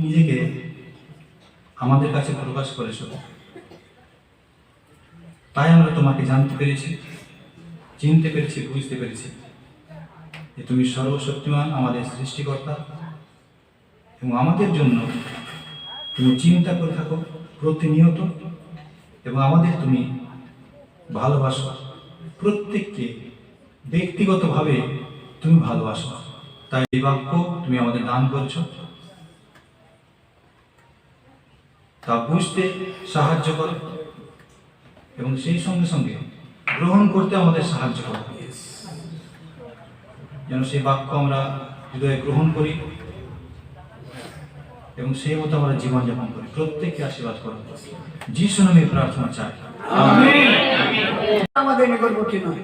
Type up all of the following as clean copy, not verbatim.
নিজেকে আমাদের কাছে প্রকাশ করেছো, তাই আমরা তোমাকে জানতে পেরেছি, চিনতে পেরেছি, বুঝতে পেরেছি যে তুমি সর্বশক্তিমান, আমাদের সৃষ্টিকর্তা, এবং আমাদের জন্য তুমি চিন্তা করে থাকো প্রতিনিয়ত, এবং আমাদের তুমি ভালোবাসো, প্রত্যেককে ব্যক্তিগতভাবে তুমি ভালোবাসো। তাই এই বাক্য তুমি আমাদের দান করছো, তা বুঝতে সাহায্য করো এবং সেই সঙ্গে সঙ্গে গ্রহণ করতে আমাদের সাহায্য করো, যেন সেই বাক্য আমরা হৃদয়ে গ্রহণ করি এবং সেই মতো আমরা জীবনযাপন করি। প্রত্যেককে আশীর্বাদ করো, যিশু নামে প্রার্থনা চাই, আমেন। আমাদের নিকটবর্তী নয়,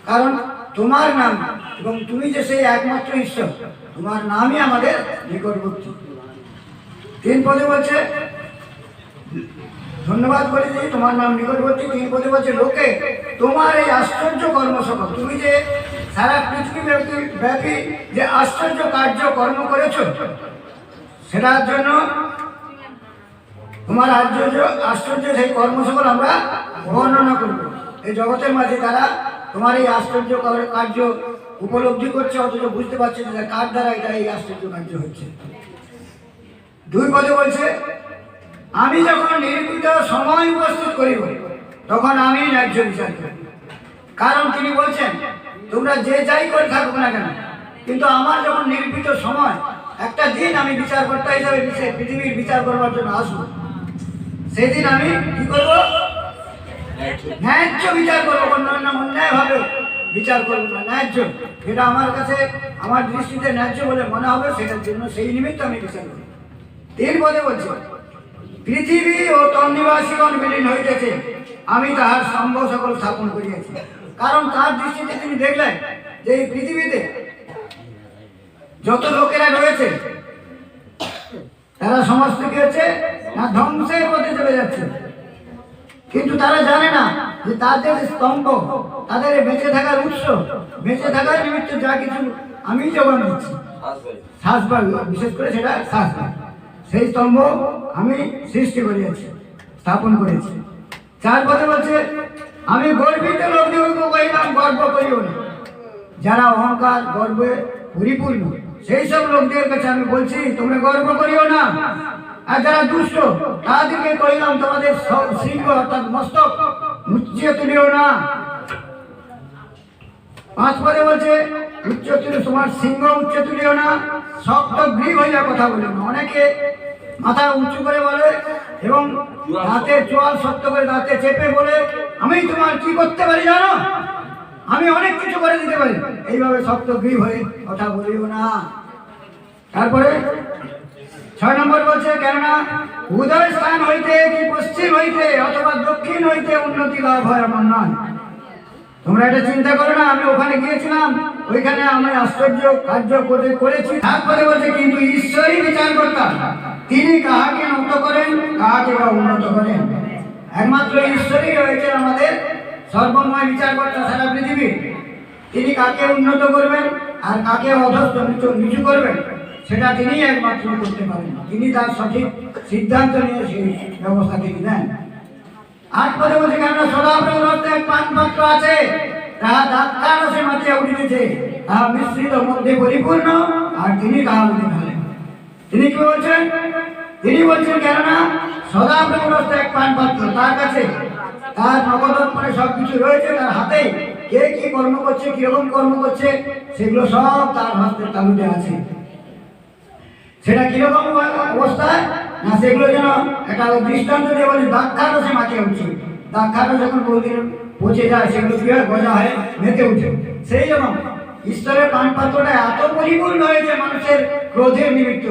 কারণ তোমার নাম এবং তুমি যে সেই একমাত্র ঈশ্বর, তোমার নামই আমাদের নিকটবর্তী। 3 পদে বলছে, ধন্যবাদ করে যে তোমার নাম নিকটবর্তী। 3 পদে বলছে, লোকে তোমার এই আশ্চর্য কর্ম সকল, তুমি যে সারা পৃথিবী ব্যাপী যে আশ্চর্য কার্য কর্ম করেছ, সেটার জন্য তোমার আশ্চর্য সেই কর্ম সকল আমরা বর্ণনা করব। এই জগতের মাঝে তারা তোমার এই আশ্চর্য কার্য উপলব্ধি করছে, অথচ বুঝতে পারছে যে কার দ্বারা এটা এই আশ্চর্য কার্য হচ্ছে। 2 পদে বলছে, আমি যখন নির্মিত সময় উপস্থিত করিব, তখন আমি ন্যায্য বিচার করিব। কারণ তিনি বলছেন, তোমরা যে যাই করে থাকুক না কেন, কিন্তু আমার যখন নির্মিত সময়, একটা দিন আমি বিচারকর্তা হিসাবে পৃথিবীর বিচার করবার জন্য আসবো, সেদিন আমি কি করব? ন্যায্য বিচার করবো। অন্যায়ভাবে বিচার করবো না, ন্যায্য, যেটা আমার কাছে আমার দৃষ্টিতে ন্যায্য বলে মনে হবে, সেটার জন্য সেই নিমিত্ত আমি বিচার করব। 3 পদে বলছে, পৃথিবী ও তন্নিবাসীগণ বিলীন হইতেছে, আমি তাহার স্তম্ভ সকল স্থাপন করিয়াছি। কারণ তার দৃষ্টিতে তিনি দেখলেন যে এই পৃথিবীতে যত লোকেরা রয়েছে, তারা সমস্ত কি হচ্ছে না, ধ্বংসের পথে চলে যাচ্ছে। কিন্তু তারা জানে না যে তাদের স্তম্ভ, তাদের বেঁচে থাকার উৎস, বেঁচে থাকার নিমিত্ত যা কিছু আমি যোগান দিচ্ছি, শ্বাসবায়ু, বিশেষ করে সেটা শ্বাসবায়ু, সেই স্তম্ভ আমি সৃষ্টি করিয়াছি, স্থাপন করেছি। 4 পদে বলছে, আমি গর্বিত লোকদিগকে কহিলাম, গর্ব করিও না। যারা অহংকার গর্বে পরিপূর্ণ, সেই সব লোকদের কাছে আমি বলছি, তোমরা গর্ব করিও না। আর যারা দুষ্ট, তাদেরকে কহিলাম, তোমাদের সিংহ অর্থাৎ মস্তক উচ্চিয়ে তুলিও না। 5 পদে বলছে, তোমার সিংহ উচ্চ তুলিও না, শক্ত গ্রীব হইয়া কথা বলিও না। অনেকে মাথা উঁচু করে বলে এবং দাঁতে চোয়াল শক্ত করে দাঁতে চেপে বলে, আমি তোমার কি করতে পারি জানো, আমি অনেক কিছু করে দিতে পারি। এইভাবে শক্ত গ্রীব হয়ে কথা বলিও না। তারপরে 6 নম্বর বলছে, কেননা উদয় স্থান হইতে কি পশ্চিম হইতে অথবা দক্ষিণ হইতে উন্নতি লাভ হয় আমার নয়। তোমরা এটা চিন্তা করো না, আমি ওখানে গিয়েছিলাম, ওইখানে আমি আশ্চর্য কার্য করেছি। তারপরে বলছে, কিন্তু ঈশ্বরই বিচার করতাম, তিনি কাহাকে নত করেন, কাহাকে বা উন্নত করেন। একমাত্র ঈশ্বরই রয়েছেন আমাদের সর্বময় বিচার করতে সারা পৃথিবী। তিনি কাকে উন্নত করবেন আর কাকে অধস্থ নিচু করবেন, সেটা তিনি একমাত্র করতে পারেন। তিনি তার সঠিক সিদ্ধান্ত নিয়ে সেই ব্যবস্থা তিনি দেন। 8 পদে বলছে, কেননা সদাপ্রভুর হস্তে এক পানপাত্র আছে, তাহা দ্রাক্ষারসে মাতিয়া উঠিতেছে, তাহা মিশ্রিত মধ্যে পরিপূর্ণ, আর তিনি তাহা মধ্যে ঢালেন। তিনি কি বলছেন? তিনি বলছেন, কেননা সদাপ্রভুর হস্তে এক পানপাত্র, তার কাছে তার নগদর্পণে সবকিছু রয়েছে, তার হাতে কে কি কর্ম করছে, কিরকম কর্ম করছে, সেগুলো সব তার হস্তের তালুতে আছে। সেটা কিরকম অবস্থায় না, সেগুলো যেন একটা দৃষ্টান্ত দিয়ে বলি, দ্রাক্ষারসে মাতিয়া উঠছে। দ্রাক্ষারস যখন বহুদিন পচে যায়, সেগুলো কি হয়, গজা হয়ে মেতে উঠে। সেই জন্য ঈশ্বরের পানপাত্রটা এত পরিপূর্ণ হয়েছে মানুষের ক্রোধের নিমিত্ত,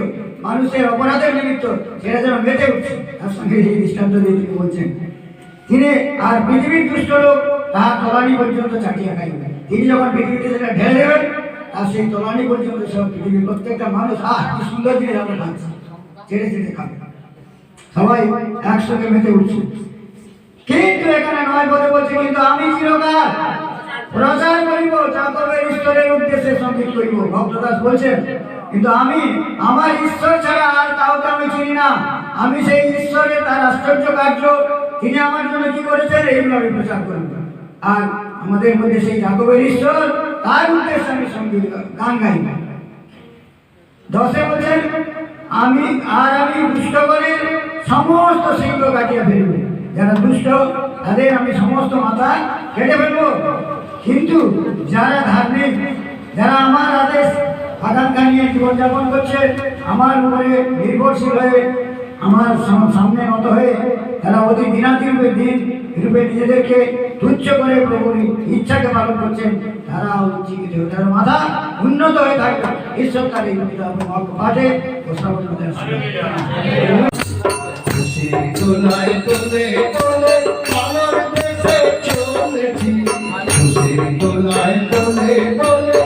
মানুষের অপরাধের নিমিত্ত, সেটা যেন মেতে উঠছে। তার সঙ্গে এই দৃষ্টান্ত দিয়ে তিনি বলছেন, তিনি আর পৃথিবীর দুষ্ট লোক তাহার তলানি পর্যন্ত চাটিয়া খাইবে। তিনি যখন পৃথিবীতে সেটা ঢেলে দেবেন, আর সেই তলানি পর্যন্ত সব পৃথিবীর প্রত্যেকটা মানুষ, কি সুন্দর জিনিস আমরা খাচ্ছি, ছেড়ে ছেড়ে খাবে, সবাই একসঙ্গে মেতে উঠছে। কিন্তু এখানে 9 পদে বলছে, কিন্তু আমি চিরকাল প্রচার করিব, যাকবের ঈশ্বরের উদ্দেশ্যে সঙ্গীত করিব। ভক্তদাস বলছেন, কিন্তু আমি আমার ঈশ্বর ছাড়া আর কাউকে আমি না, আমি সেই ঈশ্বরের তার আশ্চর্য কার্য তিনি আমার জন্য কি করেছেন এইগুলো আমি প্রচার করব। আর আমাদের মধ্যে সেই যাকবের ঈশ্বর তার উদ্দেশ্যে আমি সঙ্গীত গান গাইব। 10 বলছেন আমি দুষ্টগণের সমস্ত সিংহ কাটিয়ে ফেলব। যারা দুষ্ট তাদের আমি সমস্ত মাথা কেটে ফেলবো, কিন্তু যারা ধার্মিক, যারা আমার আদেশ আকাঙ্ক্ষা নিয়ে জীবনযাপন করছে, আমার উপরে নির্ভরশীল হয়ে আমার সামনে নত হয়ে তারা অতি দিনাতি রূপে নিজেদেরকে তুচ্ছ করে প্রভুর ইচ্ছাকে পালন করছেন, তারা উজ্জীবিত হয়ে তার মাথা উন্নত হয়ে থাকবে। ঈশ্বর তার এই পাঠে ও শ্রবণ করতে আসবে। তোলায় তোলে তোলে আমার দেশে চলেছি, তোলায় তোলে তোলে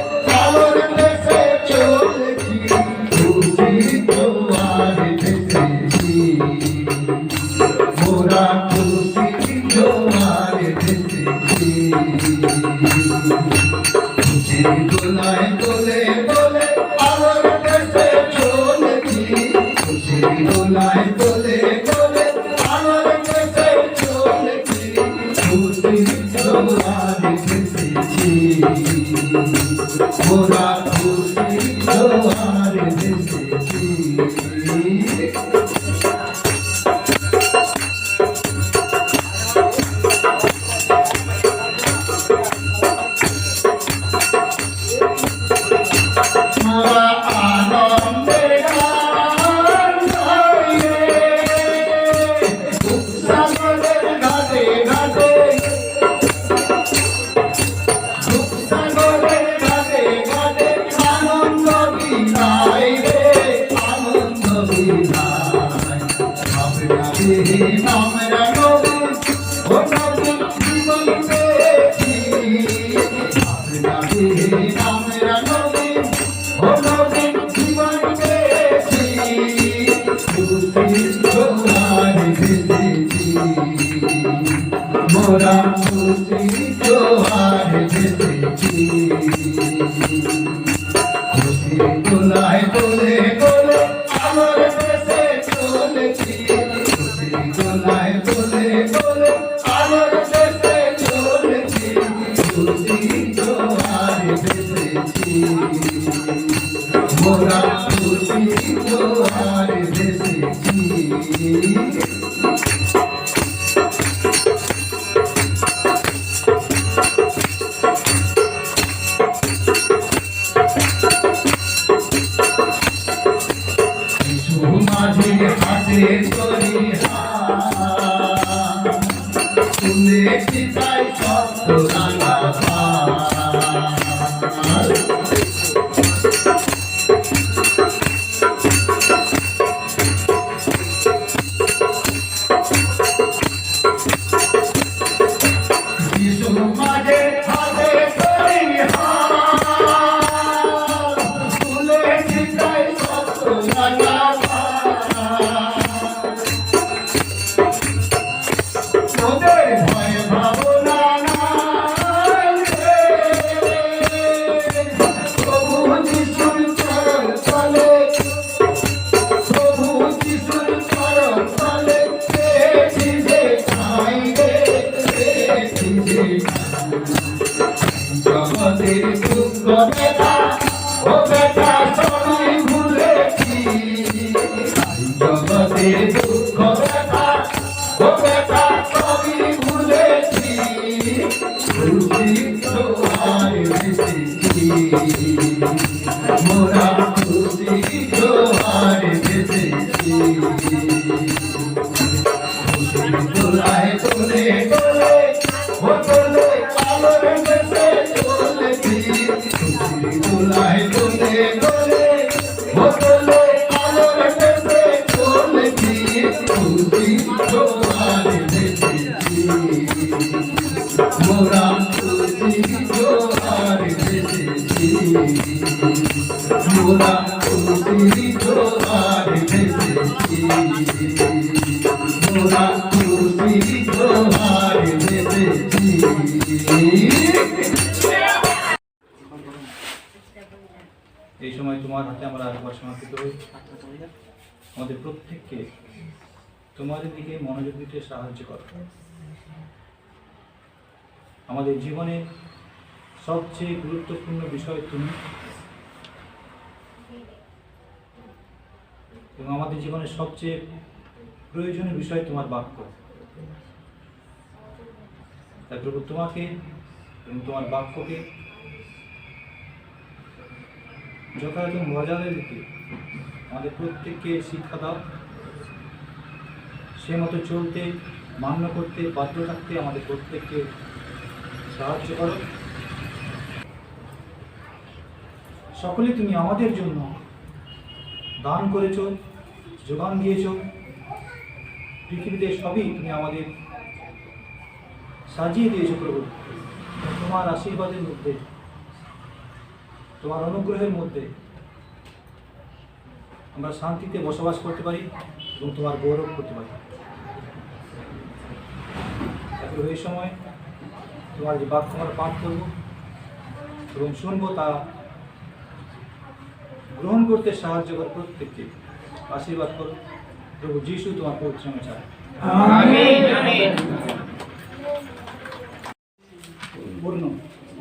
আমার দেশে চলেছি, খুশি জোয়ার ভেসেছি, মোরা খুশি জোয়ার ভেসেছি, খুশি তোলায় তোলে তোলে আমার দেশে চলেছি, খুশি তোলায় তোলে তোলে আমার দেশে চলেছি, খুশি জোয়ার ভেসেছি, মোরা খুশি জোয়ার ভেসেছি। মোরা আনন্দের গান গাই রে, সাগরের ঘাটে ঘাটে, সাগরের ঘাটে ঘাটে আনন্দ বিনাই রে, আনন্দ বিনাই। আপনাকে আমরা নবী ও নবী জীবন পেয়েছি, আপনাকে আমরা নবী ও নবী জীবন পেয়েছি, খুশি জোয়ার ভেসেছি, মোরা খুশি জোয়ার ভেসেছি, খুশি তোলায় তোলে তোলে আমার দেশে চলেছি, খুশি তোলায় তোলে তোলে আমার দেশে চলেছি, খুশি জোয়ার ভেসেছি, মোরা খুশি জোয়ার ভেসেছি। মাঝে হাতে করি শুনেছি তাই শব্দ রাঙা যিশু মাঝে হাতে করি শুনেছি তাই শব্দ রাঙা ওদের ভয় ভাবনা নাই রে, প্রভু যিশুর চরণ তলে, প্রভু যিশুর চরণ তলে পেয়েছি যে ঠাঁই রে, পেয়েছি যে ঠাঁই। জগতের দুঃখ ব্যথা ও ব্যথা সবই ভুলেছি, জগতের দুঃখ ব্যথা ও ব্যথা সবই ভুলেছি, খুশি জোয়ার ভেসেছি, মোরা খুশি জোয়ার ভেসেছি, খুশি তোলায় তোলে তোলে ও তোলে আমার দেশে চলেছি, খুশি তোলায় তোলে তোলে ও তোলে আমার দেশে চলেছি, খুশি জোয়ার ভেসেছি, মোরা খুশি জোয়ার ভেসেছি, মোরা খুশি জোয়ার ভেসেছি, মোরা খুশি জোয়ার ভেসেছি। এই সময় তোমার হাতে আমরা আরেকবার সমর্পিত হই। আমাদের প্রত্যেককে তোমাদের দিকে মনোযোগ দিতে সাহায্য করো। আমাদের জীবনের সবচেয়ে গুরুত্বপূর্ণ বিষয় তুমি, এবং আমাদের জীবনের সবচেয়ে প্রয়োজনীয় বিষয় তোমার বাক্য। তাই প্রভু তোমাকে এবং তোমার বাক্যকে যথাযথ মর্যাদা দিতে আমাদের প্রত্যেককে শিক্ষা দাও। সে মতো চলতে, মান্য করতে, বাধ্য থাকতে আমাদের প্রত্যেককে সাহায্য করো। সকলে তুমি আমাদের জন্য দান করেছ, যোগান দিয়েছ। পৃথিবীতে সবই তুমি আমাদের সাজিয়ে দিয়েছ প্রভু। তোমার আশীর্বাদের মধ্যে, তোমার অনুগ্রহের মধ্যে আমরা শান্তিতে বসবাস করতে পারি এবং তোমার গৌরব করতে পারি। তারপর এই সময় তোমার যে বাক্য আমরা পাঠ করব এবং শুনবো, তা গ্রহণ করতে সাহায্য করো। প্রত্যেককে আশীর্বাদ করো প্রভু যিশু, তোমার পবিত্র নামে চাই। পূর্ণ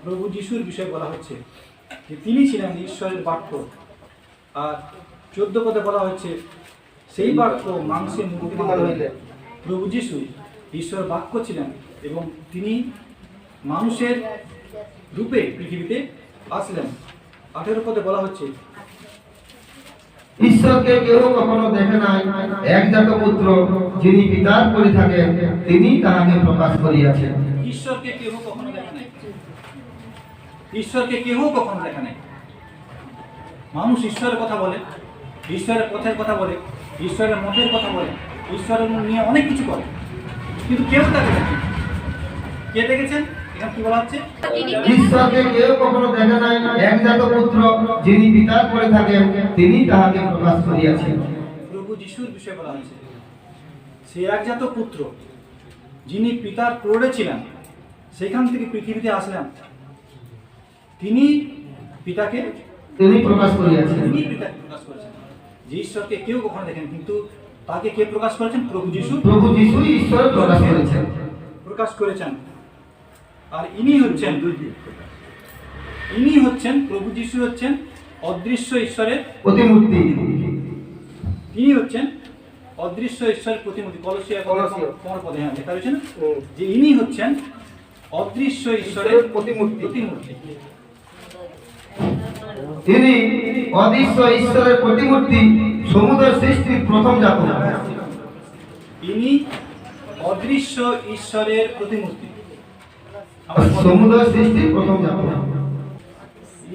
প্রভু যিশুর বিষয়ে বলা হচ্ছে যে তিনি ছিলেন ঈশ্বরের বাক্য, আর 14 পদে বলা হচ্ছে সেই বাক্য মাংসে মূর্তিমান হইলেন। প্রভু যিশু ঈশ্বর বাক্য ছিলেন এবং তিনি মানুষের রূপে পৃথিবীতে আসলেন। 18 পদে বলা হচ্ছে ঈশ্বরকে কেউ কখনো দেখে নাই, একজাত পুত্র যিনি পিতার পরে থাকেন তিনি তাহাকে প্রকাশ করিয়াছেন। ঈশ্বরকে কেউ কখনো দেখে নাই। ঈশ্বরকে কেউ কখনো দেখে নাই। মানুষ ঈশ্বরের কথা বলে, ঈশ্বরের পথের কথা বলে, ঈশ্বরের মতের কথা বলে, ঈশ্বরের নিয়ে অনেক কিছু করে, কিন্তু কেউ তাকে দেখে। কে দেখেছেন? এখানে কি বলা হচ্ছে? ঈশ্বরকে কেউ কখনো দেখে নাই, একজাত পুত্র যিনি পিতার পরে থাকেন তিনি তাহাকে প্রকাশ করিয়াছেন। প্রভু যিশুর বিষয়ে বলা হচ্ছে সে একজাত পুত্র যিনি পিতার ক্রোড়ে ছিলেন, সেখান থেকে পৃথিবীতে আসলেন। তিনি পিতাকে প্রকাশ করিয়াছেন। তিনি পিতাকে প্রকাশ করেছেন। যে ঈশ্বরকে কেউ কখনো দেখেন, কিন্তু তাকে কে প্রকাশ করেছেন? প্রভু যিশু। প্রভু যিশুই ঈশ্বর প্রকাশ করেছেন। আর ইনি হচ্ছেন প্রভু যিশু হচ্ছেন অদৃশ্য ঈশ্বরের প্রতিমূর্তি। তিনি হচ্ছেন অদৃশ্য ঈশ্বরের প্রতিমূর্তি। কলসিয়া 15 পদে লেখা রয়েছে না যে ইনি হচ্ছেন অদৃশ্য ঈশ্বরের প্রতিমূর্তি। তিনি অদৃশ্য ঈশ্বরের প্রতিমূর্তি, সমুদ্র সৃষ্টির প্রথম জাতক। ইনি অদৃশ্য ঈশ্বরের প্রতিমূর্তি, সমুদ্র সৃষ্টির প্রথম জাতক।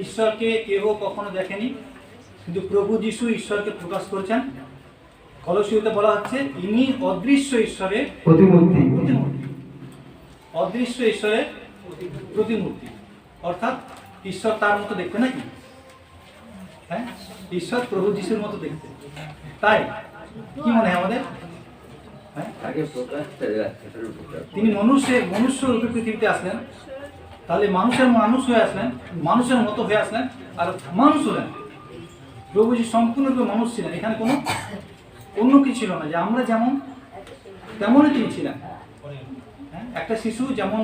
ঈশ্বরকে কেউ কখনো দেখেনি, কিন্তু প্রভু যিশু ঈশ্বরকে প্রকাশ করেছেন। কলসীয়তে বলা হচ্ছে ইনি অদৃশ্য ঈশ্বরের প্রতিমূর্তি। অদৃশ্য ঈশ্বরের প্রতিমূর্তি, অর্থাৎ ঈশ্বর তার মতো দেখতে নাকি? হ্যাঁ, ঈশ্বর প্রভু যিশুর মতো দেখতে। তাই কি মনে হয় আমাদের? হ্যাঁ, তিনি মনুষ্য রূপে পৃথিবীতে আসলেন, তাহলে মানুষ হয়ে আসলেন, মানুষের মতো হয়ে আসলেন, আর মানুষ হলেন। প্রভু যিশু সম্পূর্ণরূপে মানুষ ছিলেন। এখানে কোনো অন্য কিছু ছিল না, যে আমরা যেমন তেমনই তিনি ছিলেন। হ্যাঁ, একটা শিশু যেমন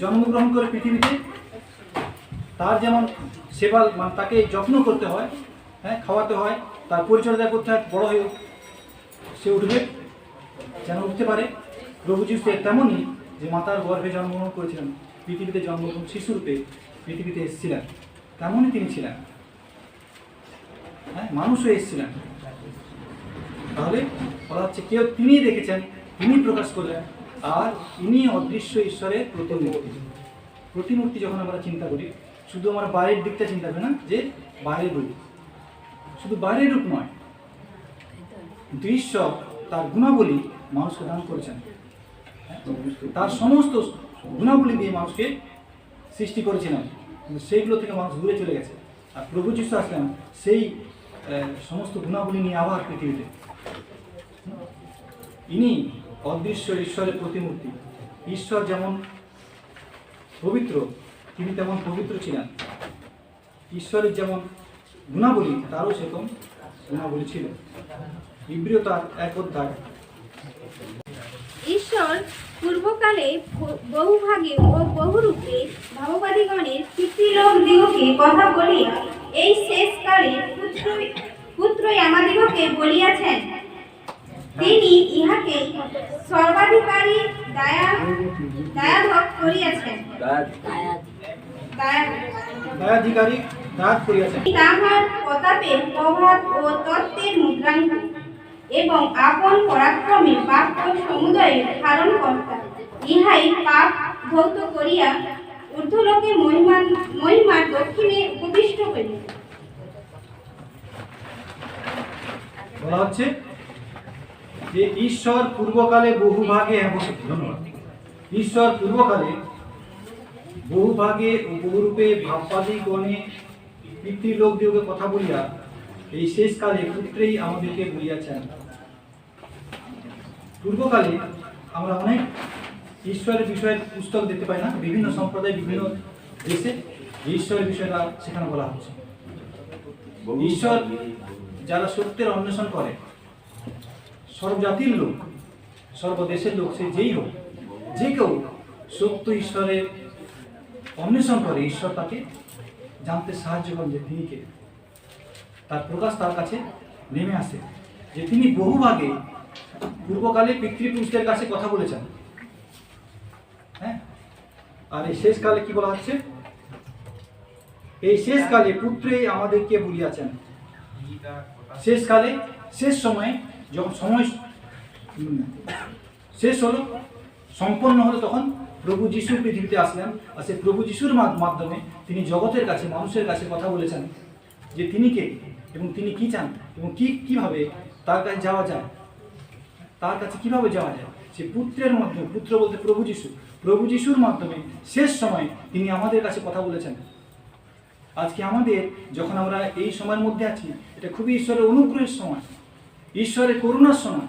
জন্মগ্রহণ করে পৃথিবীতে, তার যেমন সেবা, মানে তাকে যত্ন করতে হয়, হ্যাঁ, খাওয়াতে হয়, তার পরিচর্যা করতে হয়, বড় হয়ে সে উঠবে, যেন উঠতে পারে। প্রভু যিশু তেমনই, যে মাতার গর্ভে জন্মগ্রহণ করেছিলেন, পৃথিবীতে জন্মগ্রহণ শিশুরূপে পৃথিবীতে এসেছিলেন, তেমনই তিনি ছিলেন। হ্যাঁ, মানুষ হয়ে এসেছিলেন। তাহলে বলা হচ্ছে কেউ তিনি দেখেছেন, তিনি প্রকাশ করলেন, আর ইনি অদৃশ্য ঈশ্বরের প্রতিমূর্তি। প্রতিমূর্তি যখন আমরা চিন্তা করি, শুধু আমরা বাইরের দিকটা চিন্তা করি না, যে বাইরের রূপ, শুধু বাইরের রূপ নয়, কিন্তু ঈশ্বর তার গুণাবলী মানুষকে দান করেছেন। তার সমস্ত গুণাবলী দিয়ে মানুষকে সৃষ্টি করেছিলেন, কিন্তু সেইগুলো থেকে মানুষ দূরে চলে গেছে। আর প্রভু যিশু আসলেন সেই সমস্ত গুণাবলী নিয়ে আবার পৃথিবীতে। ইনি অদৃশ্য ঈশ্বরের প্রতিমূর্তি। ঈশ্বর যেমন পবিত্র, তিনি তেমন পবিত্র ছিলেন। ঈশ্বরের যেমন গুণাবলী, তারও সেরকম গুণাবলী ছিল। ইব্রিয় তার 1 অধ্যায়। ঈশ্বর পূর্বকালে বহুভাগে ও বহুরূপে ভাববাদীগণের পিতৃলোক দিগকে কথা বলিয়া এই শেষকালে পুত্রই আমাদিগকে বলিয়াছেন। তিনি ইহাকে সর্বাধিকারী দায়াভোগ করিয়াছেন। দায়াধিকারী দায়াত করিয়াছেন। তাহার প্রতাপের প্রভাব ও তত্ত্বের মুদ্রাঙ্ক এবং আপন পরাক্রমে বাক্য সমুদয়ের ধারণ কর্তা, ইহাই পাপ ধৌত করিয়া ঊর্ধ্বলোকে মহিমার দক্ষিণে উপবিষ্ট হইল। বলা হচ্ছে যে ঈশ্বর পূর্বকালে বহুভাগে ধন্যবাদ ঈশ্বর পূর্বকালে বহুভাগে ও বহুরূপে ভাববাদী গণে পিতৃলোক দিগকে কথা বলিয়া এই শেষকালে পুত্রেই আমাদেরকে বলিয়াছেন। পূর্বকালে আমরা অনেক ঈশ্বরের বিষয়ের পুস্তক দেখতে পাই না, বিভিন্ন সম্প্রদায় বিভিন্ন দেশে ঈশ্বরের বিষয়টা সেখানে বলা হচ্ছে। ঈশ্বর যারা সত্যের অন্বেষণ করে, সর্বজাতির লোক, সর্বদেশের লোক, সে যেই হোক, যে কেউ সত্য ঈশ্বরের অন্বেষণ করে, ঈশ্বর তাকে জানতে সাহায্য করেন যে তিনি কে। তার প্রকাশ তার কাছে নেমে আসে যে তিনি বহুভাগে পূর্বকালে পিতৃপুরুষদের কাছে কথা বলেছেন। হ্যাঁ, আর এই শেষকালে কি বলা হচ্ছে? এই শেষকালে পুত্রেই আমাদেরকে বলিয়াছেন। শেষকালে, শেষ সময়ে, যখন সময় শেষ হলো, সম্পন্ন হলো, তখন প্রভু যিশু পৃথিবীতে আসলেন। আর সেই প্রভু যিশুর মাধ্যমে তিনি জগতের কাছে, মানুষের কাছে কথা বলেছেন যে তিনি কে এবং তিনি কি চান এবং কিভাবে তার কাছে যাওয়া যায়, তার কাছে কিভাবে যাওয়া যায়। সে পুত্রের মাধ্যমে, পুত্র বলতে প্রভু যিশুর মাধ্যমে শেষ সময় তিনি আমাদের কাছে কথা বলেছেন। আজকে আমাদের যখন আমরা এই সময়ের মধ্যে আছি, এটা খুবই ঈশ্বরের অনুগ্রহের সময়, ঈশ্বরের করুণার সময়,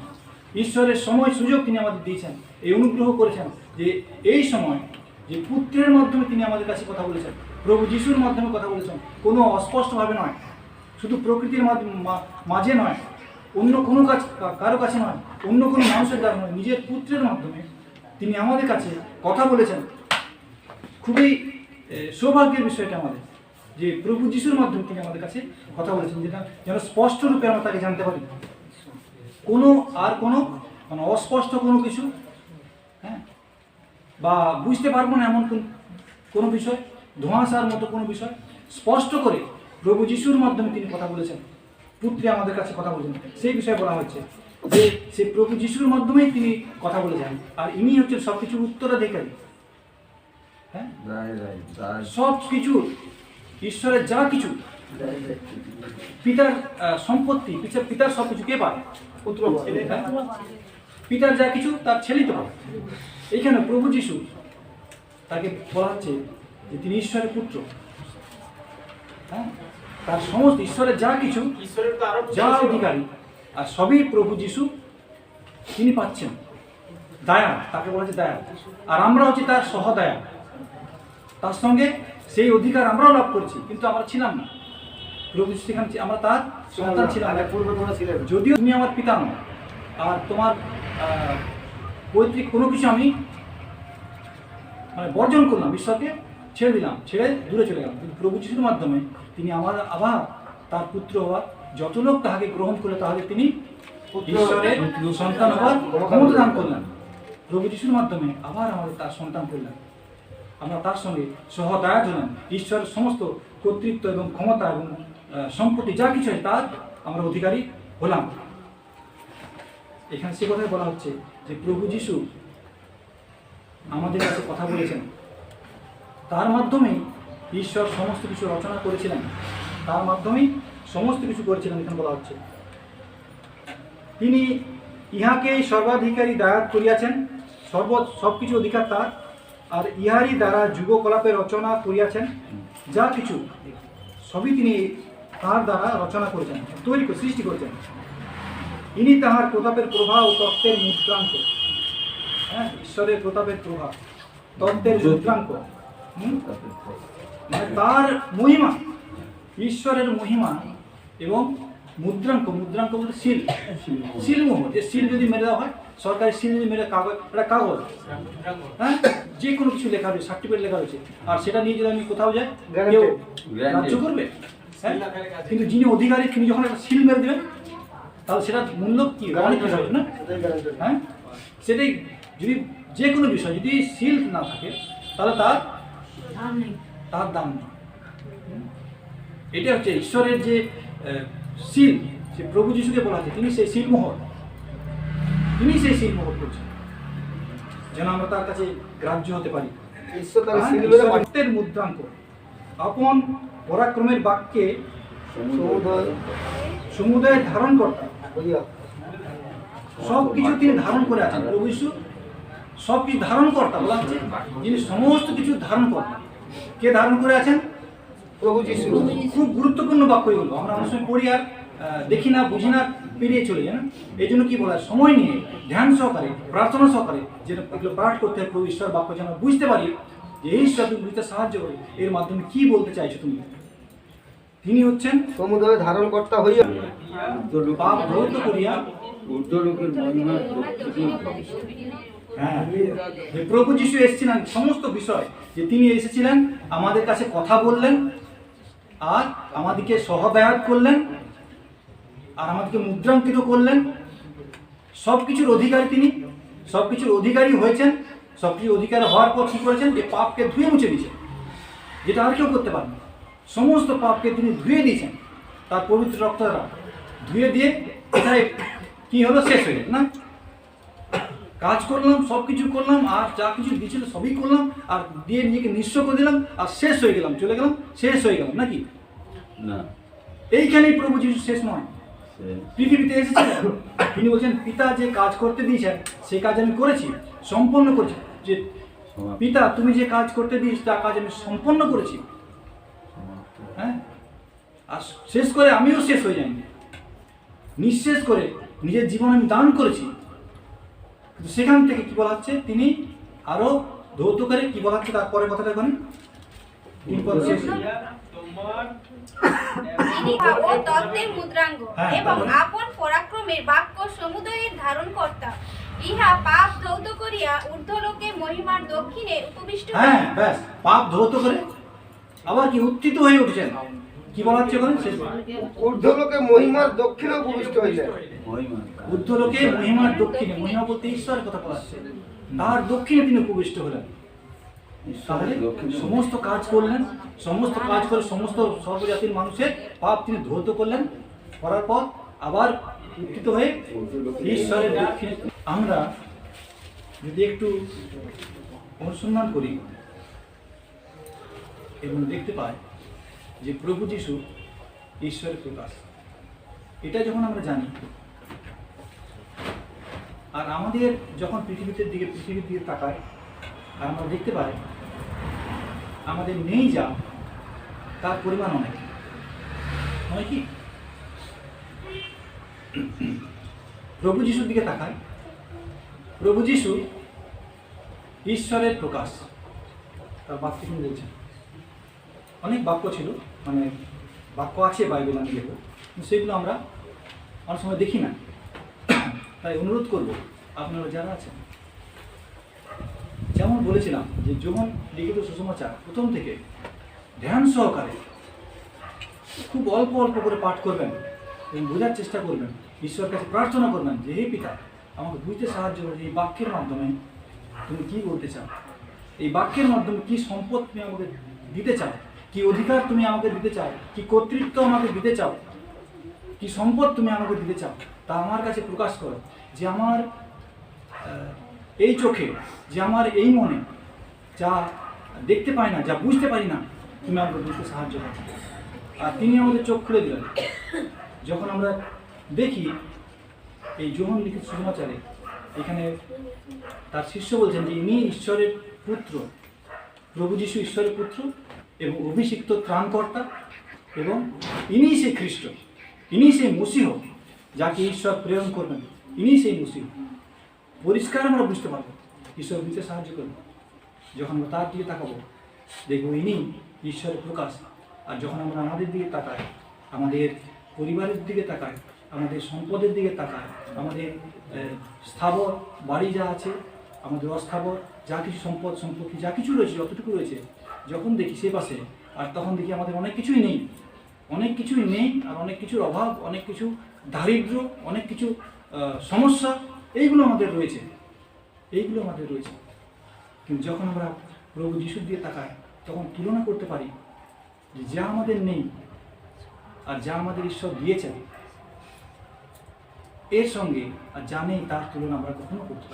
ঈশ্বরের সময় সুযোগ তিনি আমাদের দিয়েছেন, এই অনুগ্রহ করেছেন যে এই সময় যে পুত্রের মাধ্যমে তিনি আমাদের কাছে কথা বলেছেন, প্রভু যিশুর মাধ্যমে কথা বলেছেন, কোনো অস্পষ্টভাবে নয়, শুধু প্রকৃতির মাঝে নয়, অন্য কোনো কারো কাছে নয়, অন্য কোনো মানুষের দ্বারা নয়, নিজের পুত্রের মাধ্যমে তিনি আমাদের কাছে কথা বলেছেন। খুবই সৌভাগ্যের বিষয়টা আমাদের যে প্রভু যিশুর মাধ্যমে তিনি আমাদের কাছে কথা বলেছেন, যেটা যেন স্পষ্ট রূপে আমরা তাকে জানতে পারি। কোনো মানে অস্পষ্ট কোনো কিছু, হ্যাঁ, বা বুঝতে পারবো না এমন কোনো বিষয়, ধোঁয়াশার মতো কোনো বিষয় স্পষ্ট করে প্রভু যিশুর মাধ্যমে তিনি কথা বলেছেন, পুত্রে আমাদের কাছে কথা বলেছেন। সেই বিষয়ে বলা হচ্ছে যে সে প্রভু যিশুর মাধ্যমেই তিনি কথা বলেছেন, আর ইনি হচ্ছেন সব কিছুর উত্তরাধিকারী। হ্যাঁ, সব কিছু ঈশ্বরের যা কিছু, পিতার সম্পত্তি, পিতার সব কিছু কে পায়? পুত্র। পিতার যা কিছু তার ছেলেই তো পায়। এইখানে প্রভু যিশু তাকে বলা হচ্ছে যে তিনি ঈশ্বরের পুত্র। হ্যাঁ, তার সমস্ত ঈশ্বরের যা কিছু, ঈশ্বরের যা অধিকারী, আর সবই প্রভু যিশু তিনি পাচ্ছেন। দয়া, তাকে বলা হচ্ছে দয়া, আর আমরা হচ্ছে তার সহদয়া। তার সঙ্গে সেই অধিকার আমরাও লাভ করেছি, কিন্তু আমরা ছিলাম না। প্রভু যিশু সেখানে আমরা তার সন্তান ছিলাম, পূর্বে তোমরা ছিলে। যদিও তুমি আমার পিতা নও, আর তোমার পৈতৃক কোনো কিছু আমি মানে বর্জন করলাম, ঈশ্বরকে ছেড়ে দিলাম, ছেড়ে দূরে চলে গেলাম, কিন্তু প্রভু যিশুর মাধ্যমে তিনি আমার আবার তার পুত্র হওয়ার, যত লোক তাহাকে গ্রহণ করলে তাহলে তিনি ঈশ্বরের সন্তান হওয়ার ক্ষমতা দান করলেন। প্রভু যিশুর মাধ্যমে আবার আমাদের তার সন্তান করলেন, আমরা তার সঙ্গে সহদায়ক হলাম। ঈশ্বরের সমস্ত কর্তৃত্ব এবং ক্ষমতা এবং সম্পত্তি যা কিছু হয় তার আমরা অধিকারী হলাম। এখানে সে কথাই বলা হচ্ছে যে প্রভু যিশু আমাদের কাছে কথা বলেছেন, তার মাধ্যমেই ঈশ্বর সমস্ত কিছু রচনা করেছিলেন, তার মাধ্যমেই সমস্ত কিছু করেছিলেন। এখানে বলা হচ্ছে তিনি ইহাকেই সর্বাধিকারী দায়াত করিয়াছেন, সব কিছু অধিকার তার, আর ইহারই দ্বারা যুগকলাপে রচনা করিয়াছেন। যা কিছু সবই তিনি তার দ্বারা রচনা করেছেন, তৈরি করে সৃষ্টি করেছেন। ইনি তাহার প্রতাপের প্রভাব ও তত্ত্বের মুদ্রাঙ্ক। হ্যাঁ, ঈশ্বরের প্রতাপের প্রভাব, তত্ত্বের মুদ্রাঙ্ক, মানে তার মহিমা, ঈশ্বরের মহিমা এবং মুদ্রাঙ্ক, মুদ্রাঙ্ক বলতে সিল, সিলমোহর। যে সিল যদি মেরে দেওয়া হয়, সরকারি সিল যদি মেরে কাগজ, একটা কাগজ, হ্যাঁ, যে কোনো কিছু লেখা রয়েছে, সার্টিফিকেট লেখা রয়েছে, আর সেটা নিয়ে যদি আমি কোথাও যাই, কেউ রাজ্য করবে? হ্যাঁ, কিন্তু যিনি অধিকারী তিনি যখন একটা সিল মেরে দেবেন, তাহলে সেটার মূল্য কি অনেক কিছু হবে না? হ্যাঁ, সেটাই যদি যে কোনো বিষয় যদি সিল না থাকে তাহলে তার দাম নেই। এটা হচ্ছে ঈশ্বরের যে সিল, সে প্রভু যিশুকে বলা হচ্ছে তিনি সেই সিলমোহর, তিনি সেই সিলমোহর করছেন যেন আমরা তার কাছে গ্রাহ্য হতে পারি। সত্যের মুদ্রাঙ্ক, আপন পরাক্রমের বাক্যে সমুদয় ধারণ কর্তা, সব কিছু তিনি ধারণ করে আছেন। প্রভু যিশু সব কিছু ধারণ কর্তা বলা হচ্ছে, যিনি সমস্ত কিছু ধারণ কর্তা। কে ধারণ করে আছেন? প্রভু যিশু। খুব গুরুত্বপূর্ণ বাক্য এগুলো, আমরা অনেক সময় পড়ি আর দেখি না, বুঝি না, পেরিয়ে চলে যায় না। এই জন্য কি বলা, সময় নিয়ে ধ্যান সহকারে, প্রার্থনা সহকারে যেন এগুলো পাঠ করতে হয়, প্রভু ঈশ্বর বাক্য যেন বুঝতে পারি যে এই ঈশ্বর তুমি বুঝতে সাহায্য করে, এর মাধ্যমে কি বলতে চাইছো তুমি। তিনি হচ্ছেন সমুদয় ধারণ কর্তা হইয়া পাপ ধৌত করিয়া, ঊর্ধ্বলোকের মহিমা হ্যাঁ, যে প্রভু যিশু এসেছিলেন সমস্ত বিষয়, যে তিনি এসেছিলেন আমাদের কাছে কথা বললেন, আর আমাদেরকে সহবায়াত করলেন, আর আমাদেরকে মুদ্রাঙ্কিত করলেন। সব কিছুর অধিকারী তিনি, সব কিছুর অধিকারী হয়েছেন। সব কিছুর অধিকারী হওয়ার পর কী করেছেন? যে পাপকে ধুয়ে মুছে দিয়েছেন, যেটা আর কেউ করতে পারেন। সমস্ত পাপকে তিনি ধুয়ে দিয়েছেন তার পবিত্র রক্ত দ্বারা, ধুয়ে দিয়ে এটাই কি হলো, শেষ হয়ে গেল না? কাজ করলাম, সব কিছু করলাম, আর যা কিছু দিয়েছিল সবই করলাম, আর দিয়ে নিজেকে নিঃস্ব করে দিলাম, আর শেষ হয়ে গেলাম, চলে গেলাম, শেষ হয়ে গেলাম নাকি? না, এইখানেই প্রভু যিশু শেষ নয়, পৃথিবীতে এসেছিলেন। তিনি বলছেন পিতা যে কাজ করতে দিয়েছেন সেই কাজ আমি করেছি, সম্পন্ন করেছি। যে পিতা তুমি যে কাজ করতে দিয়েছ তার কাজ আমি সম্পন্ন করেছি। হ্যাঁ, আর শেষ করে আমিও শেষ হয়ে যাইনি, নিঃশেষ করে নিজের জীবন আমি দান করেছি। কিন্তু সেখান থেকে কি বলা হচ্ছে, তিনি আরো ধৌত করে কি বলা হচ্ছে তারপরে কথাটা বলেন, ও তত্ত্বের মুদ্রাঙ্গ এবং আপন পরাক্রমের বাক্য সমুদয়ের ধারণ কর্তা, ইহা পাপ ধৌত করিয়া ঊর্ধ্বলোকে মহিমার দক্ষিণে উপবিষ্ট। হ্যাঁ, ব্যাস, পাপ ধৌত করে আবার কি উত্থিত হয়ে উঠেছেন। কি বলা হচ্ছে বলেন, শেষ ঊর্ধ্বলোকে মহিমার দক্ষিণে উপবিষ্ট হইলেন। ঊর্ধ্বলোকে মহিমার দক্ষিণে, মহিমা বলতে ঈশ্বরের কথা বলা হচ্ছে, তার দক্ষিণে তিনি উপবিষ্ট হলেন। তাহলে সমস্ত কাজ করলেন, সমস্ত কাজ করে সমস্ত সর্বজাতির মানুষের পাপ তিনি ধৌত করলেন, করার পর আবার উত্থিত হয়ে ঈশ্বরের দক্ষিণে। আমরা যদি একটু অনুসন্ধান করি এবং দেখতে পাই যে প্রভু যিশু ঈশ্বরের প্রকাশ, এটা যখন আমরা জানি, আর আমাদের যখন পৃথিবীর দিকে তাকাই, আর আমরা দেখতে পাই আমাদের নেই যা তার পরিমাণ অনেক, নয় কি? প্রভু যিশুর দিকে তাকাই, প্রভু যিশু ঈশ্বরের প্রকাশ, তার বাক্য তিনি বলছেন। অনেক বাক্য ছিল, মানে বাক্য আছে বাইবেল আমি দেখব, কিন্তু সেগুলো আমরা অনেক সময় দেখি না। তাই অনুরোধ করব আপনারা যারা আছেন, যেমন বলেছিলাম যে যখন লিখিত সুসমাচার প্রথম থেকে ধ্যান সহকারে খুব অল্প অল্প করে পাঠ করবেন এবং বোঝার চেষ্টা করবেন, ঈশ্বরের কাছে প্রার্থনা করবেন যে হে পিতা আমাকে বুঝতে সাহায্য করে, এই বাক্যের মাধ্যমে তুমি কি বলতে চাও, এই বাক্যের মাধ্যমে কি সম্পদ তুমি আমাকে দিতে চাও, কি অধিকার তুমি আমাকে দিতে চাও, কি কর্তৃত্ব আমাকে দিতে চাও, কি সম্পদ তুমি আমাকে দিতে চাও, তা আমার কাছে প্রকাশ করো। যে আমার এই চোখে, যে আমার এই মনে যা দেখতে পাই না, যা বুঝতে পারি না, তুমি আমাকে বুঝতে সাহায্য করো। আর তিনি আমাদের চোখ খুলে দিলেন। যখন আমরা দেখি এই যোহন লিখিত সুসমাচারে, এখানে তার শিষ্য বলছেন যে ইনি ঈশ্বরের পুত্র, প্রভু যিশু ঈশ্বরের পুত্র এবং অভিষিক্ত ত্রাণকর্তা, এবং ইনি সেই খ্রিস্ট, ইনি সেই মসীহ যাকে ঈশ্বর প্রেরণ করবেন, ইনি সেই মসীহ। পরিষ্কার আমরা বুঝতে পারবো, ঈশ্বর বুঝতে সাহায্য করবে। যখন আমরা তার দিকে তাকাবো দেখবো ইনি ঈশ্বরের প্রকাশ। আর যখন আমরা আমাদের দিকে তাকাই, আমাদের পরিবারের দিকে তাকায়, আমাদের সম্পদের দিকে তাকায়, আমাদের স্থাবর বাড়ি যা আছে, আমাদের অস্থাবর যা কিছু সম্পত্তি যা কিছু রয়েছে, যতটুকু রয়েছে, যখন দেখি সে পাশে, আর তখন দেখি আমাদের অনেক কিছুই নেই, আর অনেক কিছুর অভাব, অনেক কিছু দারিদ্র্য, অনেক কিছু সমস্যা, এইগুলো আমাদের রয়েছে। কিন্তু যখন আমরা প্রভু যিশুর দিয়ে তাকাই, তখন তুলনা করতে পারি যে যা আমাদের নেই আর যা আমাদের ঈশ্বর দিয়েছেন এর সঙ্গে আর যা নেই তার তুলনা আমরা কখনো করতে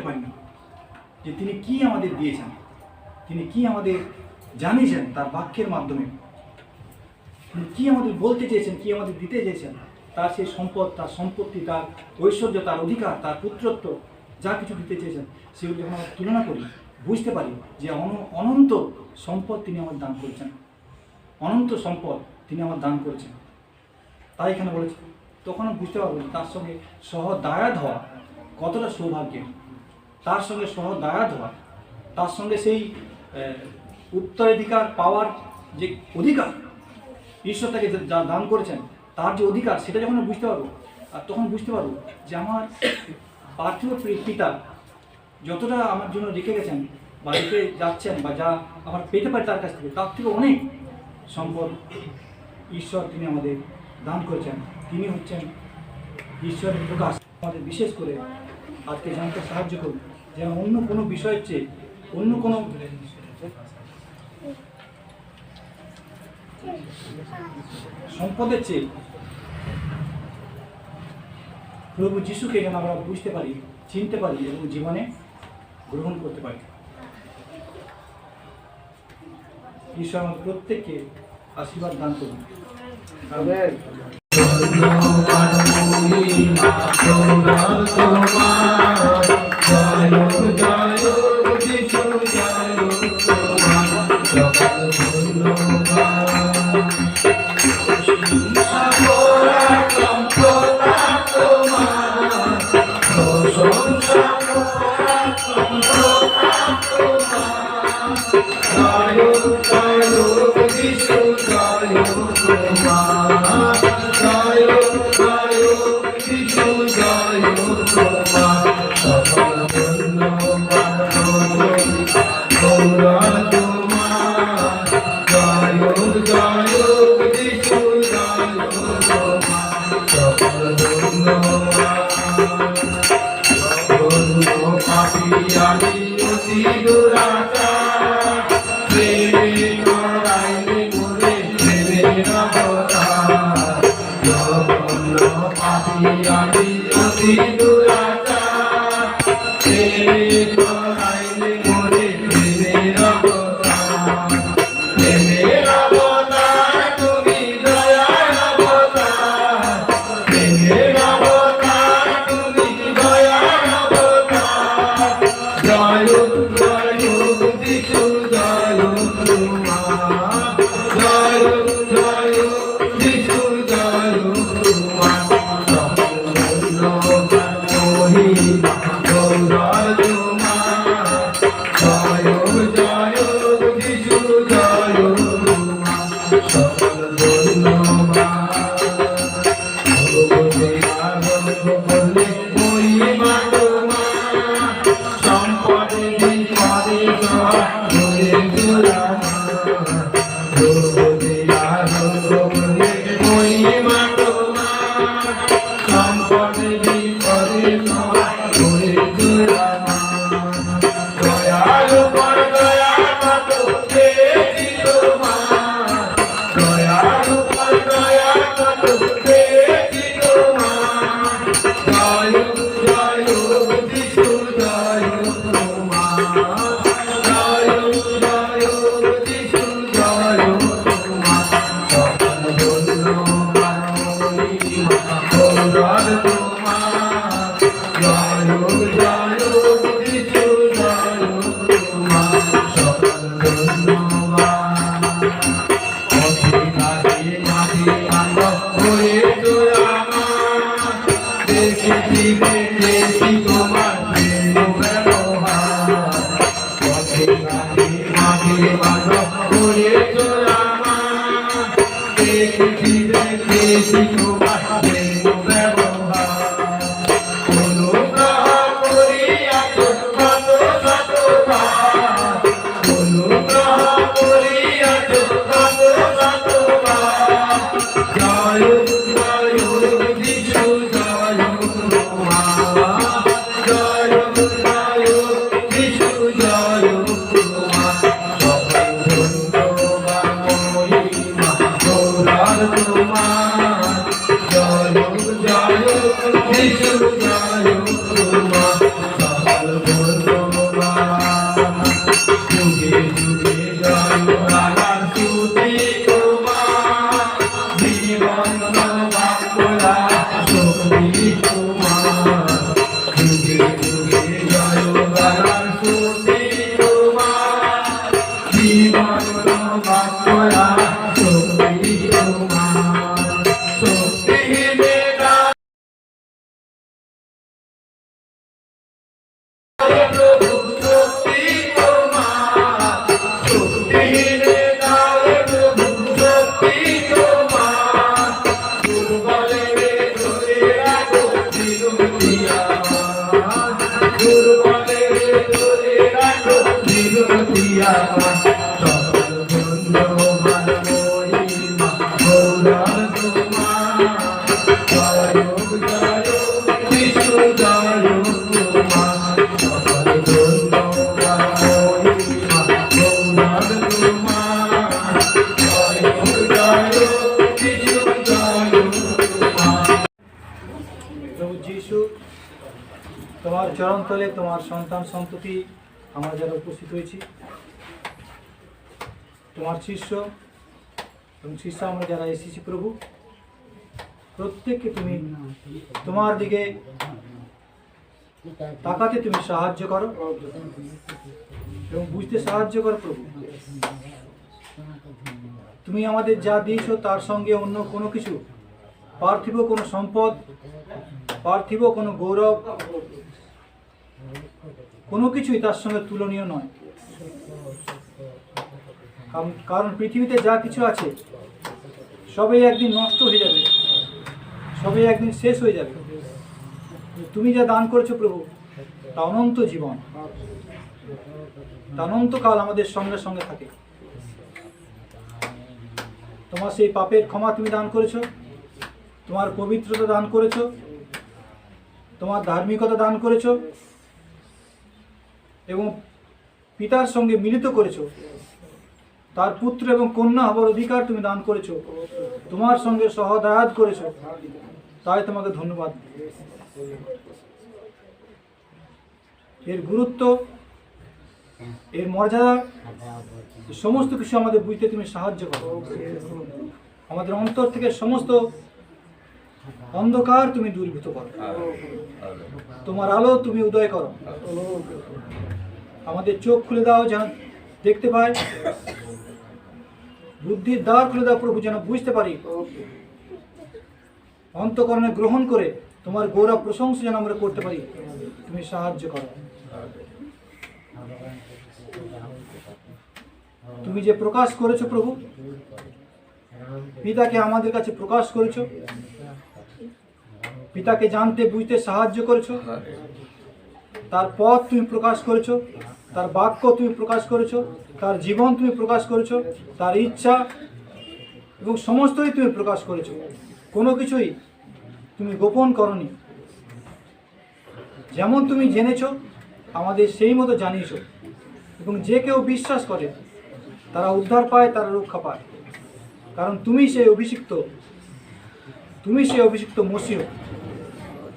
পারি না। যে তিনি কি আমাদের দিয়েছেন, তিনি কি আমাদের জানিয়েছেন তার বাক্যের মাধ্যমে, তিনি কি আমাদের বলতে চেয়েছেন, কি আমাদের দিতে চেয়েছেন, তার সেই সম্পদ, তার সম্পত্তি, তার ঐশ্বর্য, তার অধিকার, তার পুত্রত্ব, যা কিছু দিতে চেয়েছেন, সেগুলো যখন আমরা তুলনা করি, বুঝতে পারি যে অনন্ত সম্পদ তিনি আমার দান করেছেন, তাই এখানে বলেছে। তখন আমি বুঝতে পারবো যে তার সঙ্গে সহদায়াত হওয়া কতটা সৌভাগ্যের, তার সঙ্গে সহদায়াত হওয়া, তার সঙ্গে সেই উত্তরাধিকার পাওয়ার যে অধিকার ঈশ্বর তাকে যা দান করেছেন, তার যে অধিকার, সেটা যখন আমি বুঝতে পারবো, আর তখন বুঝতে পারবো যে আমার পার্থিব পিতা যতটা আমার জন্য রেখে গেছেন বা রেখে যাচ্ছেন, বা যা আমার পেতে পারি তার কাছ থেকে, তার থেকে অনেক সম্পদ ঈশ্বর তিনি আমাদের দান করেছেন। তিনি হচ্ছেন ঈশ্বরের প্রকাশ। আমাদের বিশেষ করে আজকে জানতে সাহায্য করুন, যেন অন্য কোনো বিষয়ের চেয়ে, অন্য কোনো সম্পদের চেয়ে প্রভু যিশুকে যেন আমরা বুঝতে পারি, চিনতে পারি এবং জীবনে গ্রহণ করতে পারি। ঈশ্বর আমাদের প্রত্যেককে আশীর্বাদ দান করুন। বিরতি আমার দুর্বলে ধরে রাখো বিরতি আমার সকল ধন্যবাদ মহিমা গৌরব তোমার জয় জয় বিষ্ণু জয় তোমার সকল ধন্যবাদ মহিমা গৌরব তোমার জয় জয় বিষ্ণু জয় তোমার। প্রভু যিশু, তোমার চরণতলে তোমার সন্তান সন্ততি আমরা যারা উপস্থিত হয়েছি, তোমার শিষ্য এবং শিষ্য আমরা যারা এসেছি প্রভু, প্রত্যেককে তুমি তোমার দিকে তাকাতে তুমি সাহায্য করো এবং বুঝতে সাহায্য করো প্রভু। তুমি আমাদের যা দিয়েছো তার সঙ্গে অন্য কোনো কিছু, পার্থিব কোনো সম্পদ, পার্থিব কোনো গৌরব, কোনো কিছুই তার সঙ্গে তুলনীয় নয়। কারণ পৃথিবীতে যা কিছু আছে সবই একদিন নষ্ট হয়ে যাবে, সবই একদিন শেষ হয়ে যাবে। তুমি যা দান করেছো প্রভু তা অনন্ত জীবন, তা অনন্তকাল আমাদের সঙ্গে সঙ্গে থাকে। তোমার সেই পাপের ক্ষমা তুমি দান করেছো, তোমার পবিত্রতা দান করেছো, তোমার ধার্মিকতা দান করেছো এবং পিতার সঙ্গে মিলিত করেছো। তার পুত্র এবং কন্যা হবার অধিকার তুমি দান করেছো, তোমার সঙ্গে সহদায়াত করেছো, তাই তোমাকে ধন্যবাদ। এর গুরুত্ব, এর মর্যাদা, সমস্ত কিছু আমাদের বুঝতে তুমি সাহায্য করো। আমাদের অন্তর থেকে সমস্ত অন্ধকার তুমি দূরীভূত করো, তোমার আলো তুমি উদয় করো। আমাদের চোখ খুলে দাও যেন দেখতে পাই, বুদ্ধির দ্বার খুলে দাও প্রভু যেন বুঝতে পারি, অন্তঃকরণে গ্রহণ করে তোমার গৌরব প্রশংসা যেন আমরা করতে পারি। তুমি সাহায্য করো। তুমি যে প্রকাশ করেছো প্রভু, পিতাকে আমাদের কাছে প্রকাশ করেছো, পিতাকে জানতে বুঝতে সাহায্য করেছো, তার পথ তুমি প্রকাশ করেছো, তার বাক্য তুমি প্রকাশ করেছো, তার জীবন তুমি প্রকাশ করেছো, তার ইচ্ছা এবং সমস্তই তুমি প্রকাশ করেছো। কোনো কিছুই তুমি গোপন করনি। যেমন তুমি জেনেছো আমাদের সেই মতো জানিয়েছো, এবং যে কেউ বিশ্বাস করে তারা উদ্ধার পায়, তারা রক্ষা পায়। কারণ তুমি সেই অভিষিক্ত, তুমি সেই অভিষিক্ত মসীহ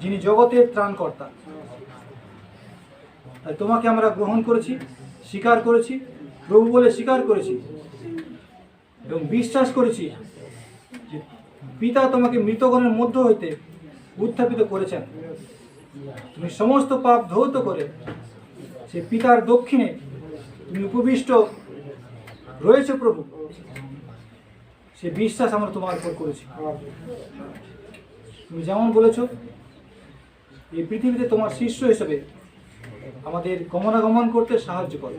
যিনি জগতের ত্রাণকর্তা। তাই তোমাকে আমরা গ্রহণ করেছি, স্বীকার করেছি, প্রভু বলে স্বীকার করেছি এবং বিশ্বাস করেছি যে পিতা তোমাকে মৃতগণের মধ্য হইতে উত্থাপিত করেছেন। তুমি সমস্ত পাপ ধৌত করে সে পিতার দক্ষিণে তুমি উপবিষ্ট রয়েছে প্রভু, সে বিশ্বাস আমরা তোমার উপর করেছি। তুমি যেমন বলেছো এই পৃথিবীতে তোমার শিষ্য হিসেবে আমাদের গমনাগমন করতে সাহায্য করো,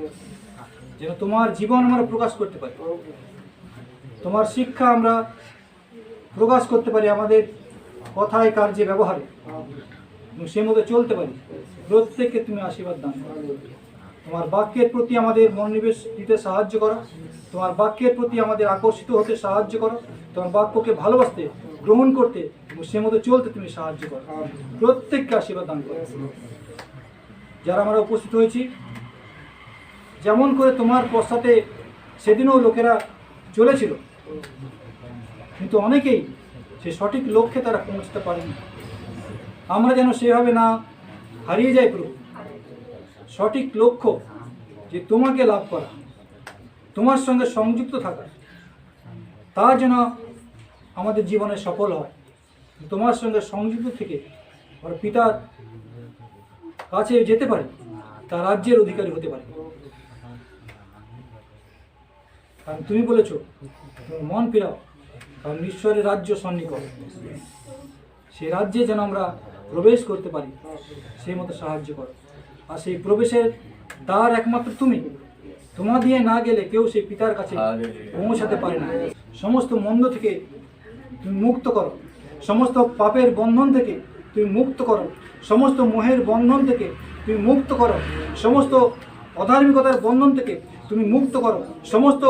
যেন তোমার জীবন আমরা প্রকাশ করতে পারি, তোমার শিক্ষা আমরা প্রকাশ করতে পারি আমাদের কথায়, কার্যে, ব্যবহারে, এবং সে মতো চলতে পারি। প্রত্যেককে তুমি আশীর্বাদ দান করো। তোমার বাক্যের প্রতি আমাদের মনোনিবেশ দিতে সাহায্য করো, তোমার বাক্যের প্রতি আমাদের আকর্ষিত হতে সাহায্য করো, তোমার বাক্যকে ভালোবাসতে, গ্রহণ করতে এবং সে মতো চলতে তুমি সাহায্য করো। প্রত্যেককে আশীর্বাদ দান করো। যারা আমরা উপস্থিত হয়েছি, যেমন করে তোমার পশ্চাতে সেদিনও লোকেরা চলেছিল, কিন্তু অনেকেই সে সঠিক লক্ষ্যে তারা পৌঁছতে পারেনি। আমরা যেন সেভাবে না হারিয়ে যাই প্রভু। সঠিক লক্ষ্য যে তোমাকে লাভ করা, তোমার সঙ্গে সংযুক্ত থাকা, তা যেন আমাদের জীবনে সফল হয়। তোমার সঙ্গে সংযুক্ত থেকে আমরা পিতার কাছে যেতে পারি, তার রাজ্যের অধিকারী হতে পারি। কারণ তুমি বলেছো তোমার মন ফিরাও, কারণ ঈশ্বরের রাজ্য সন্নিকট। সেই রাজ্যে যেন আমরা প্রবেশ করতে পারি, সেই মতো সাহায্য করো। আর সেই প্রবেশের দ্বার একমাত্র তুমি, তোমা দিয়ে না গেলে কেউ সেই পিতার কাছে পৌঁছাতে পারে না। সমস্ত মন্দ থেকে তুমি মুক্ত করো, সমস্ত পাপের বন্ধন থেকে তুমি মুক্ত করো, সমস্ত মোহের বন্ধন থেকে তুমি মুক্ত করো, সমস্ত অধার্মিকতার বন্ধন থেকে তুমি মুক্ত করো, সমস্ত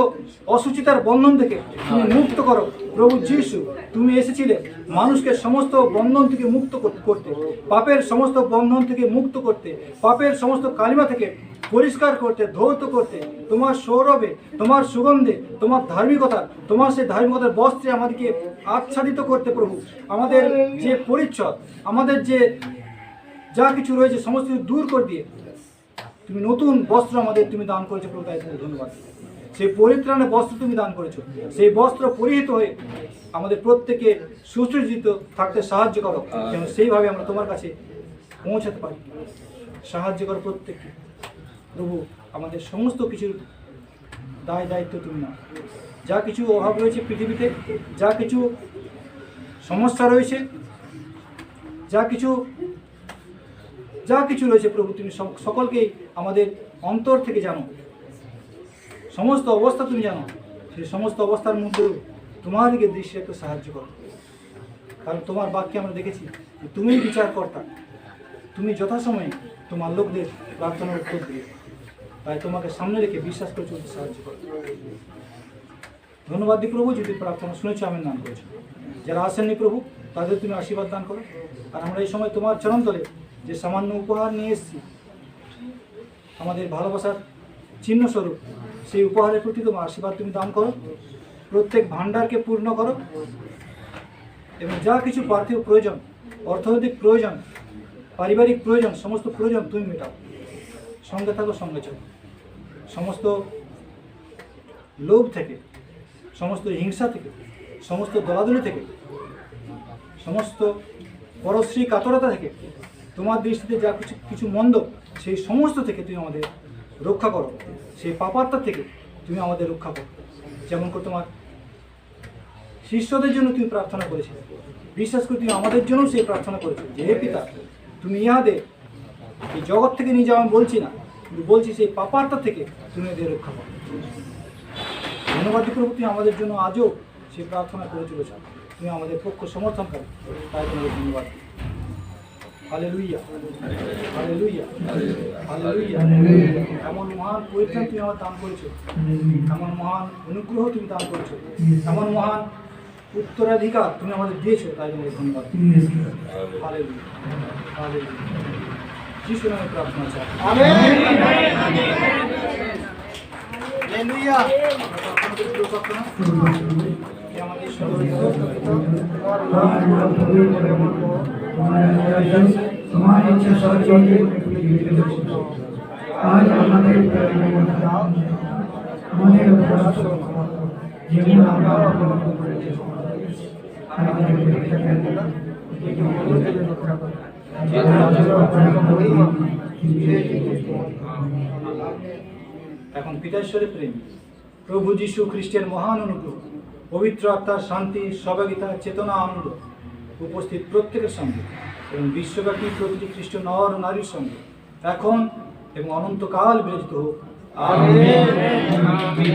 অসুচিতার বন্ধন থেকে তুমি মুক্ত করো। প্রভু যিশু, তুমি এসেছিলে মানুষকে সমস্ত বন্ধন থেকে মুক্ত করতে, পাপের সমস্ত বন্ধন থেকে মুক্ত করতে, পাপের সমস্ত কালিমা থেকে পরিষ্কার করতে, ধৌত করতে, তোমার সৌরভে, তোমার সুগন্ধে, তোমার ধার্মিকতা, তোমার সেই ধার্মিকতার বস্ত্রে আমাদেরকে আচ্ছাদিত করতে প্রভু। আমাদের যে পরিচ্ছদ, আমাদের যে যা কিছু রয়েছে সমস্ত কিছু দূর করে দিয়ে তুমি নতুন বস্ত্র আমাদের তুমি দান করেছো প্রভু, তাই তোমাকে ধন্যবাদ। সেই পরিত্রাণের বস্ত্র তুমি দান করেছো, সেই বস্ত্র পরিহিত হয়ে আমাদের প্রত্যেকে সুসজ্জিত থাকতে সাহায্য করো, যেন সেইভাবে আমরা তোমার কাছে পৌঁছাতে পারি। সাহায্য করো প্রত্যেককে প্রভু। আমাদের সমস্ত কিছুর দায় দায়িত্ব তুমি নাও। যা কিছু অভাব রয়েছে পৃথিবীতে, যা কিছু সমস্যা রয়েছে, যা কিছু রয়েছে প্রভু, তুমি সকলকেই আমাদের অন্তর থেকে জানো, সমস্ত অবস্থা তুমি জানো। সেই সমস্ত অবস্থার মধ্যেও তোমার দিকে দৃষ্টি একটু সাহায্য করো, কারণ তোমার বাক্যে আমরা দেখেছি যে তুমিই বিচারকর্তা, তুমি যথাসময়ে তোমার লোকদের প্রার্থনার উত্তর দিও। তাই তোমাকে সামনে রেখে বিশ্বাস করে চলতে সাহায্য করো। ধন্যবাদ দিই প্রভু, যদি প্রার্থনা শুনেছো, আমি নাম করেছো। যারা আসেননি প্রভু, তাদের তুমি আশীর্বাদ দান করো। আর আমরা এই সময় তোমার চরণতলে যে সামান্য উপহার নিয়ে এসেছি, আমাদের ভালোবাসার চিহ্নস্বরূপ, সেই উপহারের প্রতি তোমার আশীর্বাদ তুমি দান করো। প্রত্যেক ভাণ্ডারকে পূর্ণ করো এবং যা কিছু পার্থিব প্রয়োজন, অর্থনৈতিক প্রয়োজন, পারিবারিক প্রয়োজন, সমস্ত প্রয়োজন তুমি মেটাও। সঙ্গে থাকো, সঙ্গে চলো। সমস্ত লোভ থেকে, সমস্ত হিংসা থেকে, সমস্ত দলাদলি থেকে, সমস্ত পরশ্রী কাতরতা থেকে, তোমার দৃষ্টিতে যা কিছু মন্দ, সেই সমস্ত থেকে তুমি আমাদের রক্ষা করো। সেই পাপাত্মা থেকে তুমি আমাদের রক্ষা করো। যেমন করে তোমার শিষ্যদের জন্য তুমি প্রার্থনা করেছিলে, বিশ্বাস করে তুমি আমাদের জন্য সেই প্রার্থনা করেছো যে হে পিতা, তুমি ইহাদের এই জগৎ থেকে নিয়ে যাওয়া আমি বলছি না, কিন্তু বলছি সেই পাপাত্মা থেকে তুমি এদের রক্ষা করো। ধন্যবাদ প্রভু, তুমি আমাদের জন্য আজও সেই প্রার্থনা করে চলেছ। তুমি আমাদের পক্ষ সমর্থন করো, তাই তোমাকে ধন্যবাদ। Hallelujah, hallelujah, hallelujah. এমন মহান পরিত্রাণ তুমি আমার দান করেছো, এমন মহান অনুগ্রহ তুমি দান করেছো, এমন মহান উত্তরাধিকার তুমি আমাদের দিয়েছো, তাই তোমাকে ধন্যবাদ। Hallelujah, hallelujah. যিশু নামে প্রার্থনা চাই। হালেলুয়া। আমাদের তোমার ইচ্ছা সহযোগী আজ আমাদের যেমন আমরা এখন পিতাশ্বরের প্রেম, প্রভু যীশু খ্রিস্টের মহান অনুগ্রহ, পবিত্র আত্মার শান্তি, সহযোগিতা, চেতনা, আনন্দ উপস্থিত প্রত্যেকের সঙ্গে এবং বিশ্বব্যাপী প্রতিটি খ্রিস্ট নর নারীর সঙ্গে এখন এবং অনন্তকাল বিরাজিত হোক। আমেন।